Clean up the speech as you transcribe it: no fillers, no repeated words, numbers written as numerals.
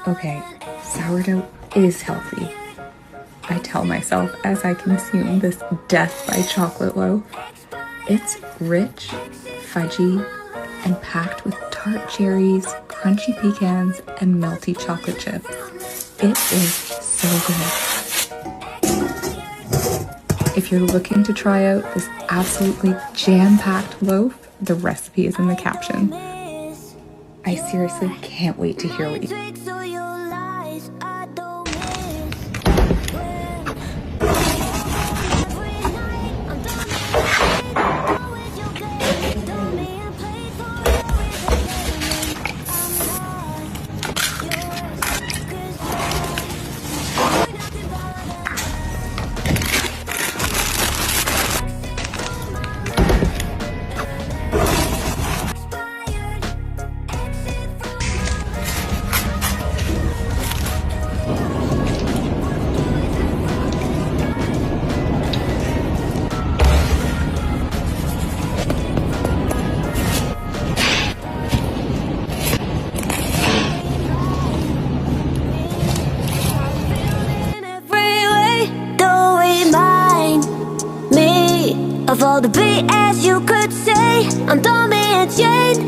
Okay, sourdough is healthy. I tell myself as I consume this death by chocolate loaf. It's rich, fudgy, and packed with tart cherries, crunchy pecans, and melty chocolate chips. It is so good. If you're looking to try out this absolutely jam-packed loaf, the recipe is in the caption. I seriously can't wait to hear what you think. Of all the BS you could say, I'm dumb and Jane.